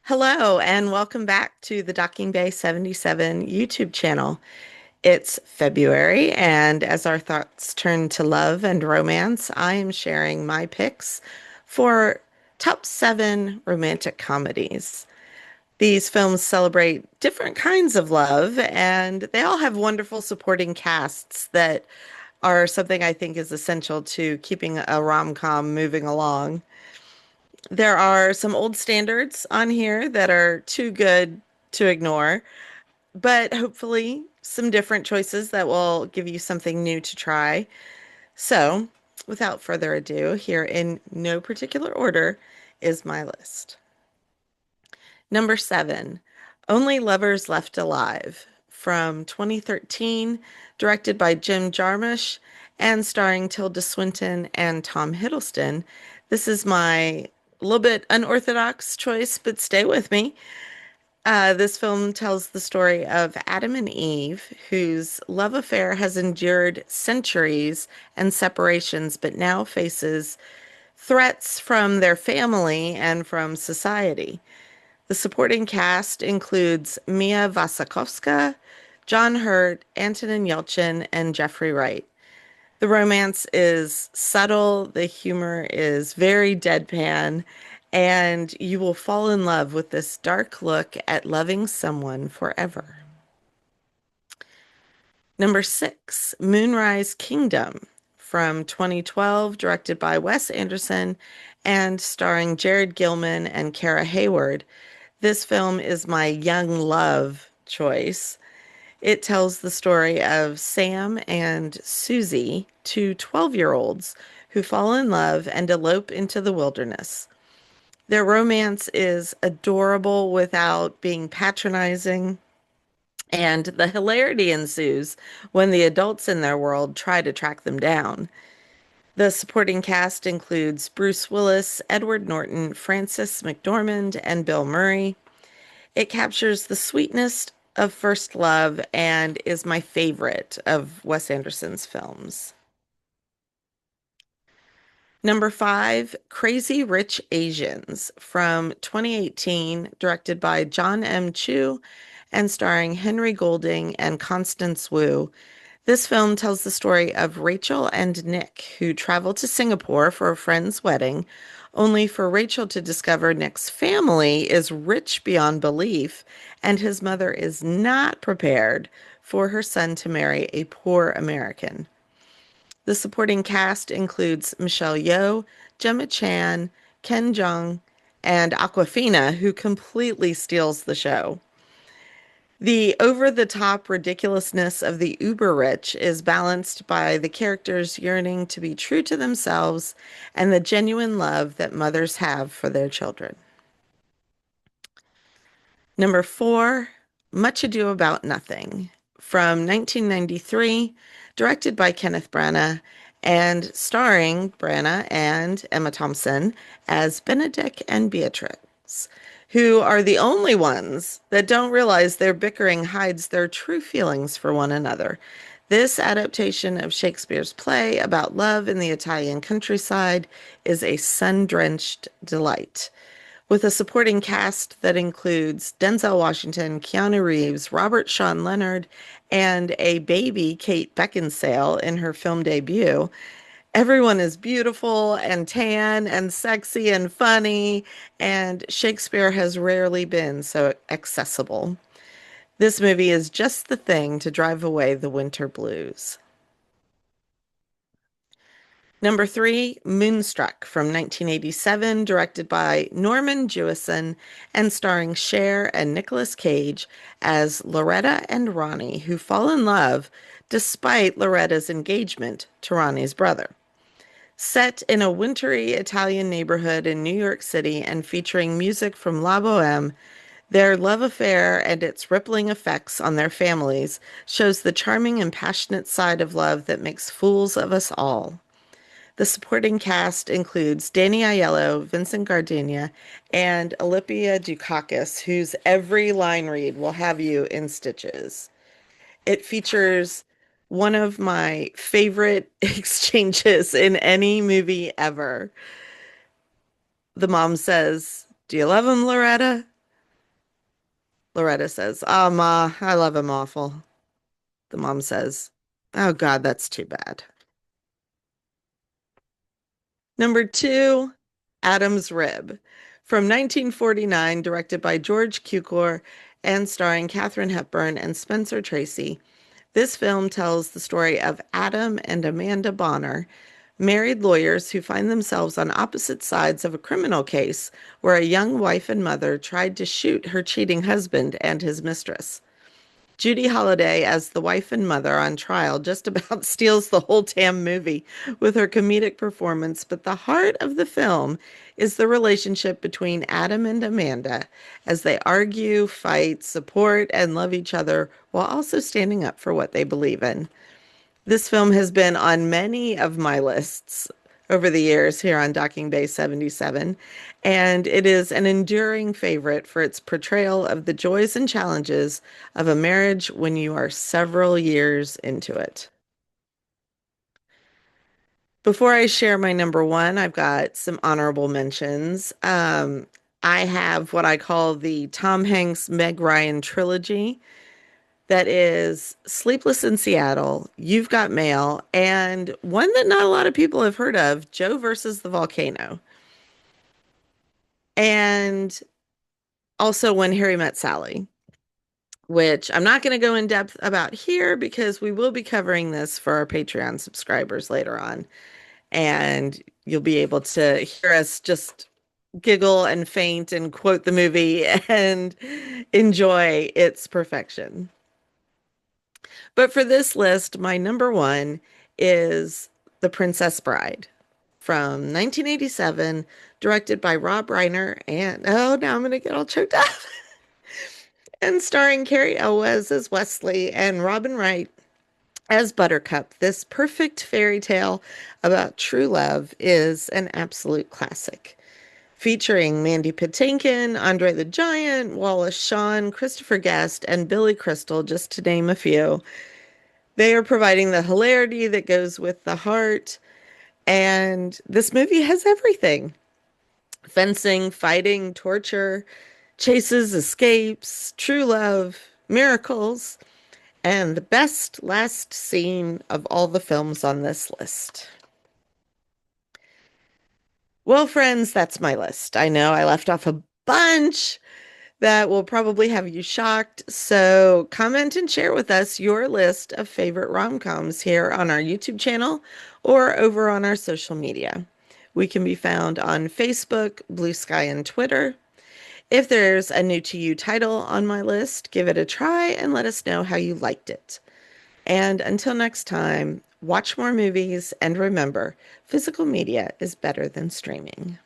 Hello, and welcome back to the Docking Bay 77 YouTube channel. It's February, and as our thoughts turn to love and romance, I am sharing my picks for top 7 romantic comedies. These films celebrate different kinds of love, and they all have wonderful supporting casts that are something I think is essential to keeping a rom-com moving along. There are some old standards on here that are too good to ignore, but hopefully some different choices that will give you something new to try. So, without further ado, here in no particular order is my list. Number 7, Only Lovers Left Alive from 2013, directed by Jim Jarmusch and starring Tilda Swinton and Tom Hiddleston. This is my little bit unorthodox choice, but stay with me. This film tells the story of Adam and Eve, whose love affair has endured centuries and separations, but now faces threats from their family and from society. The supporting cast includes Mia Wasikowska, John Hurt, Antonin Yelchin, and Jeffrey Wright. The romance is subtle, the humor is very deadpan, and you will fall in love with this dark look at loving someone forever. Number 6, Moonrise Kingdom from 2012, directed by Wes Anderson and starring Jared Gilman and Kara Hayward. This film is my young love choice. It tells the story of Sam and Susie, 2 12-year-olds who fall in love and elope into the wilderness. Their romance is adorable without being patronizing, and the hilarity ensues when the adults in their world try to track them down. The supporting cast includes Bruce Willis, Edward Norton, Frances McDormand, and Bill Murray. It captures the sweetness of first love and is my favorite of Wes Anderson's films. Number 5, Crazy Rich Asians from 2018, directed by John M. Chu and starring Henry Golding and Constance Wu. This film tells the story of Rachel and Nick, who travel to Singapore for a friend's wedding, only for Rachel to discover Nick's family is rich beyond belief, and his mother is not prepared for her son to marry a poor American. The supporting cast includes Michelle Yeoh, Gemma Chan, Ken Jeong, and Awkwafina, who completely steals the show. The over-the-top ridiculousness of the uber rich is balanced by the characters yearning to be true to themselves and the genuine love that mothers have for their children. Number 4, Much Ado About Nothing from 1993, directed by Kenneth Branagh and starring Branagh and Emma Thompson as Benedict and Beatrix, who are the only ones that don't realize their bickering hides their true feelings for one another. This adaptation of Shakespeare's play about love in the Italian countryside is a sun-drenched delight, with a supporting cast that includes Denzel Washington, Keanu Reeves, Robert Sean Leonard, and a baby Kate Beckinsale in her film debut. Everyone is beautiful and tan and sexy and funny, and Shakespeare has rarely been so accessible. This movie is just the thing to drive away the winter blues. Number 3, Moonstruck from 1987, directed by Norman Jewison and starring Cher and Nicolas Cage as Loretta and Ronnie, who fall in love despite Loretta's engagement to Ronnie's brother. Set in a wintry Italian neighborhood in New York City and featuring music from La Boheme, their love affair and its rippling effects on their families shows the charming and passionate side of love that makes fools of us all. The supporting cast includes Danny Aiello, Vincent Gardenia, and Olympia Dukakis, whose every line read will have you in stitches. It features one of my favorite exchanges in any movie ever. The mom says, "Do you love him, Loretta?" Loretta says, Ma, I love him awful. The mom says, oh, God, that's too bad. Number two, Adam's Rib. From 1949, directed by George Cukor and starring Katharine Hepburn and Spencer Tracy. This film tells the story of Adam and Amanda Bonner, married lawyers who find themselves on opposite sides of a criminal case where a young wife and mother tried to shoot her cheating husband and his mistress. Judy Holliday, as the wife and mother on trial, just about steals the whole damn movie with her comedic performance. But the heart of the film is the relationship between Adam and Amanda as they argue, fight, support, and love each other while also standing up for what they believe in. This film has been on many of my lists over the years here on Docking Bay 77, and it is an enduring favorite for its portrayal of the joys and challenges of a marriage when you are several years into it. Before I share my number one, I've got some honorable mentions. I have what I call the Tom Hanks Meg Ryan trilogy. That is Sleepless in Seattle, You've Got Mail, and one that not a lot of people have heard of, Joe versus the Volcano. And also When Harry Met Sally, which I'm not going to go in depth about here because we will be covering this for our Patreon subscribers later on. And you'll be able to hear us just giggle and faint and quote the movie and enjoy its perfection. But for this list, my number one is The Princess Bride from 1987, directed by Rob Reiner and oh, now I'm going to get all choked up. And starring Carrie Elwes as Wesley and Robin Wright as Buttercup. This perfect fairy tale about true love is an absolute classic. Featuring Mandy Patinkin, Andre the Giant, Wallace Shawn, Christopher Guest, and Billy Crystal, just to name a few. They are providing the hilarity that goes with the heart. And this movie has everything: fencing, fighting, torture, chases, escapes, true love, miracles, and the best last scene of all the films on this list. Well, friends, that's my list. I know I left off a bunch that will probably have you shocked. So comment and share with us your list of favorite rom-coms here on our YouTube channel or over on our social media. We can be found on Facebook, Blue Sky, and Twitter. If there's a new to you title on my list, give it a try and let us know how you liked it. And until next time, watch more movies and remember, physical media is better than streaming.